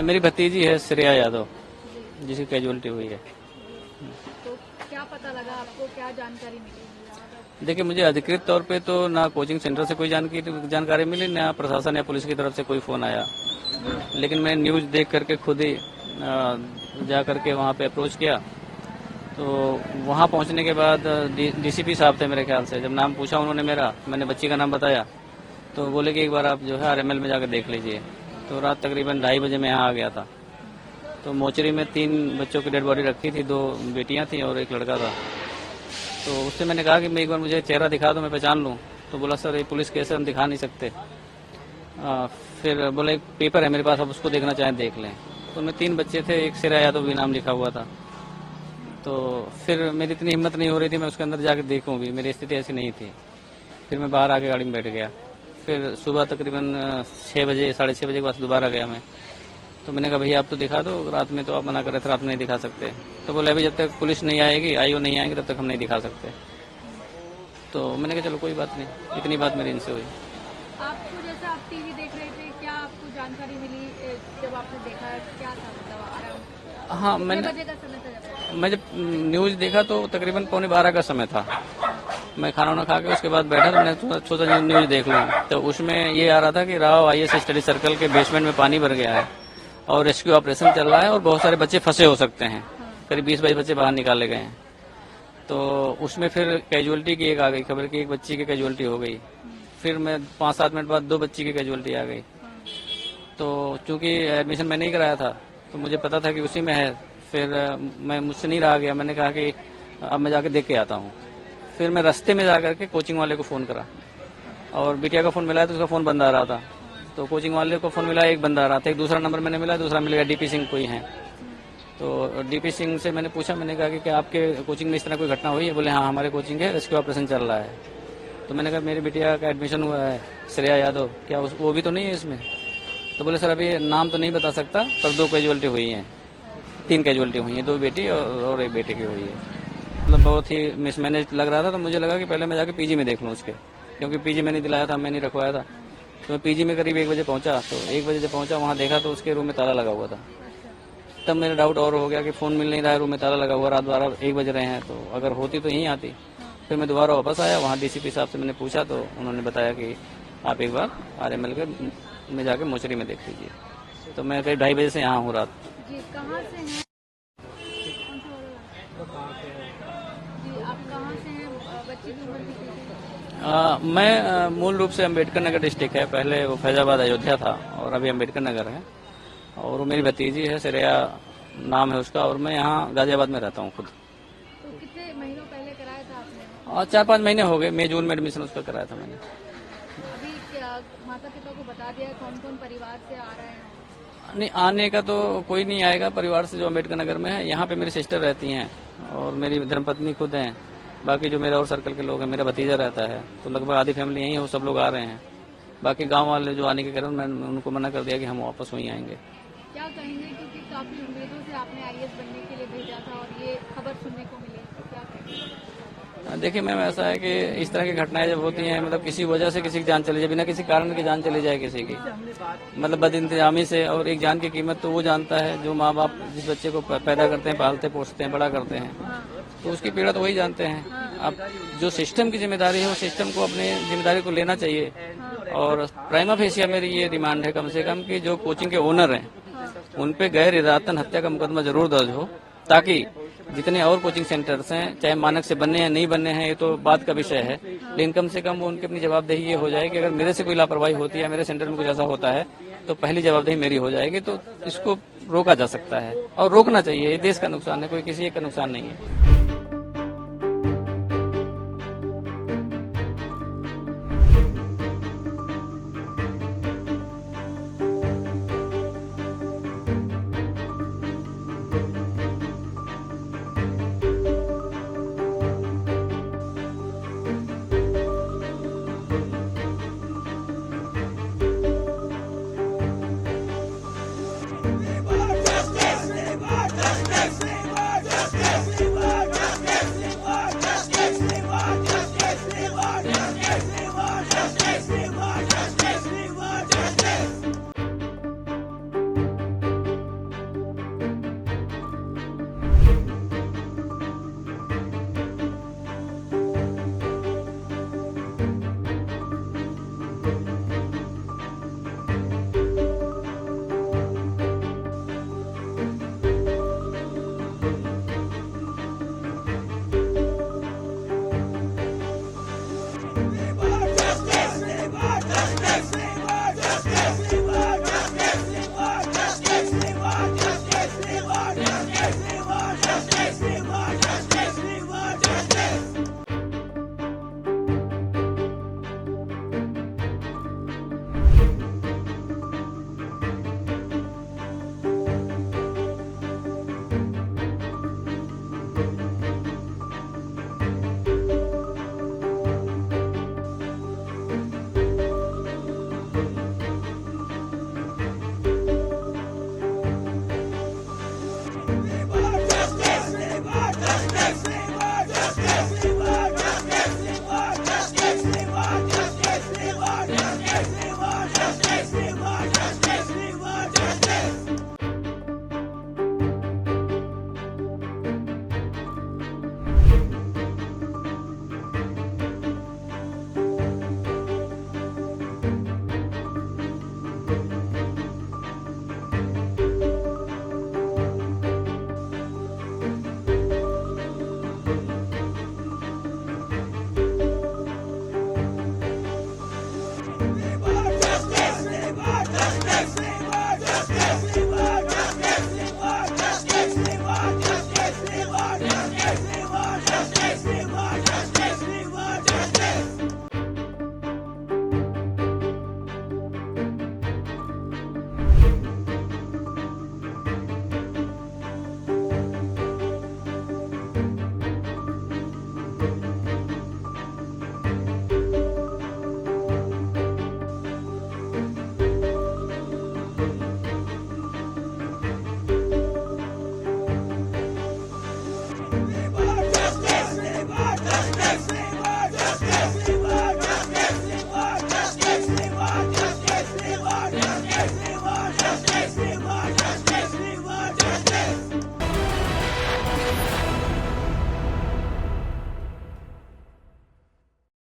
मेरी भतीजी है श्रेया यादव, जिसकी कैजुअलिटी हुई है। तो क्या पता लगा आपको, क्या जानकारी मिली? देखिए, मुझे अधिकृत तौर पे तो ना कोचिंग सेंटर से कोई जानकारी मिली, ना प्रशासन या पुलिस की तरफ से कोई फोन आया। लेकिन मैं न्यूज देख करके खुद ही जा करके वहाँ पे अप्रोच किया। तो वहाँ पहुँचने के बाद डीसीपी साहब थे मेरे ख्याल से। जब नाम पूछा उन्होंने मेरा, मैंने बच्ची का नाम बताया, तो बोले कि एक बार आप जो है आरएमएल में जाकर देख लीजिए। तो रात तकरीबन 2:30 बजे मैं यहाँ आ गया था। तो मोचरी में 3 बच्चों की डेड बॉडी रखी थी, 2 बेटियां थी और एक लड़का था। तो उससे मैंने कहा कि मैं एक बार मुझे चेहरा दिखा दो, मैं पहचान लूँ। तो बोला सर ये पुलिस केस है, हम दिखा नहीं सकते। फिर बोला एक पेपर है मेरे पास, आप उसको देखना चाहें देख लें। तो उनमें 3 बच्चे थे, एक श्रेया यादव भी नाम लिखा हुआ था। तो फिर मेरी इतनी हिम्मत नहीं हो रही थी मैं उसके अंदर जाकर देखूं भी, मेरी स्थिति ऐसी नहीं थी। फिर मैं बाहर आके गाड़ी में बैठ गया। फिर सुबह तकरीबन 6 बजे 6:30 बजे के बाद दोबारा गया मैं। तो मैंने कहा भैया आप तो दिखा दो, रात में तो आप मना कर रहे थे, रात में नहीं दिखा सकते। तो बोले अभी जब तक पुलिस नहीं आएगी, आईओ नहीं आएंगे, तब तक हम नहीं दिखा सकते। तो मैंने कहा चलो कोई बात नहीं, इतनी बात मेरी इनसे हुई। आपको जैसे आप टीवी देख रहे थे, क्या आपको जानकारी मिली जब आपने देखा, क्या था मतलब अराउंड? हाँ, कितने मैंने बजे का समय था मैं जब न्यूज देखा तो तकरीबन 11:15 का समय था। मैं खाना वाना खा के उसके बाद बैठा तो मैंने सोचा न्यूज देख लूँ। तो उसमें ये आ रहा था कि राव आईएएस स्टडी सर्कल के बेसमेंट में पानी भर गया है और रेस्क्यू ऑपरेशन चल रहा है और बहुत सारे बच्चे फंसे हो सकते हैं। करीब 20-22 बच्चे बाहर निकाले गए हैं। तो उसमें फिर कैजुअलिटी की एक आ गई खबर कि एक बच्ची की कैजुअलिटी हो गई। फिर मैं 5-7 मिनट बाद 2 बच्ची की कैजुअलिटी आ गई। तो चूंकि एडमिशन मैंने ही कराया था तो मुझे पता था कि उसी में है। फिर मैं मुझसे नहीं रहा गया, मैंने कहा कि अब मैं जाके देख के आता हूँ। फिर मैं रास्ते में जा करके कोचिंग वाले को फ़ोन करा और बिटिया का फ़ोन मिला तो उसका फ़ोन बंद आ रहा था। तो कोचिंग वाले को फ़ोन मिला, एक बंदा आ रहा था, एक दूसरा नंबर मैंने मिला, दूसरा मिल गया डीपी सिंह कोई है। तो डीपी सिंह से मैंने पूछा, मैंने कहा कि क्या आपके कोचिंग में इस तरह कोई घटना हुई है? बोले हाँ हमारे कोचिंग है, रेस्क्यू ऑपरेशन चल रहा है। तो मैंने कहा मेरी बिटिया का एडमिशन हुआ है श्रेया यादव, क्या वो भी तो नहीं है इसमें? तो बोले सर अभी नाम तो नहीं बता सकता, पर 2 कैजुअलिटी हुई हैं, 3 कैजुअलिटी हुई हैं, 2 बेटी और एक बेटे की हुई है। मतलब बहुत ही मिसमैनेज लग रहा था। तो मुझे लगा कि पहले मैं जाके पीजी में देख लूँ उसके, क्योंकि पीजी मैंने दिलाया था, मैंने रखवाया था। तो मैं पीजी में करीब 1 बजे पहुंचा। तो 1 बजे जब पहुंचा वहाँ देखा तो उसके रूम में ताला लगा हुआ था। तब मेरा डाउट और हो गया कि फ़ोन मिल नहीं रहा है, रूम में ताला लगा हुआ, रात 12-1 बज रहे हैं, तो अगर होती तो यहीं आती। फिर मैं दोबारा वापस आया, वहाँ डीसीपी साहब से मैंने पूछा तो उन्होंने बताया कि आप एक बार आरएमएल के में जाके मोचरी में देख लीजिए। तो मैं करीब 2:30 बजे से यहाँ हूँ रात। जी कहाँ से हैं? कौन सा वाला? जी आप कहाँ से हैं? बच्ची की उम्र कितनी थी? मैं मूल रूप से अम्बेडकर नगर डिस्ट्रिक्ट है, पहले वो फैजाबाद अयोध्या था और अभी अम्बेडकर नगर है। और वो मेरी भतीजी है, श्रेया नाम है उसका, और मैं यहाँ गाजियाबाद में रहता हूँ खुद। तो कितने महीनों पहले कराया था आपने? और 4-5 महीने हो गए, मई जून में एडमिशन उसका कराया था मैंने। अभी क्या माता पिता को बता दिया कौन कौन परिवार से आ रहे हैं? नहीं, आने का तो कोई नहीं आएगा परिवार से जो अम्बेडकर नगर में है। यहाँ पे मेरी सिस्टर रहती हैं और मेरी धर्मपत्नी खुद हैं। बाकी जो मेरा और सर्कल के लोग हैं, मेरा भतीजा रहता है, तो लगभग आधी फैमिली यहीं है, वो सब लोग आ रहे हैं। बाकी गांव वाले जो आने के कारण मैंने उनको मना कर दिया कि हम वापस वहीं आएंगे। क्या कहेंगे, क्योंकि काफी उम्मीदों से आपने आईएएस बनने के लिए भेजा था और ये खबर सुनने को मिली, तो क्या कहेंगे? देखिए मैम, ऐसा है कि इस तरह की घटनाएं जब होती हैं, मतलब किसी वजह से किसी की जान चली जाए, बिना किसी कारण की जान चली जाए किसी की, मतलब बदइंतजामी से। और एक जान की कीमत तो वो जानता है जो माँ बाप जिस बच्चे को पैदा करते हैं, पालते पोसते हैं, बड़ा करते हैं, तो उसकी पीड़ा तो वही जानते हैं। अब जो सिस्टम की जिम्मेदारी है, वो सिस्टम को अपनी जिम्मेदारी को लेना चाहिए। और प्राइमा फेसिया मेरी ये डिमांड है कम से कम कि जो कोचिंग के ओनर हैं उन पे गैर इरादतन हत्या का मुकदमा जरूर दर्ज हो, ताकि जितने और कोचिंग सेंटर्स हैं, चाहे मानक से बनने या नहीं बनने हैं, ये तो बात का विषय है, लेकिन कम से कम वो उनकी अपनी जवाबदेही ये हो जाए कि अगर मेरे से कोई लापरवाही होती है, मेरे सेंटर में कुछ ऐसा होता है, तो पहली जवाबदेही मेरी हो जाएगी। तो इसको रोका जा सकता है और रोकना चाहिए। ये देश का नुकसान है, कोई किसी एक का नुकसान नहीं है।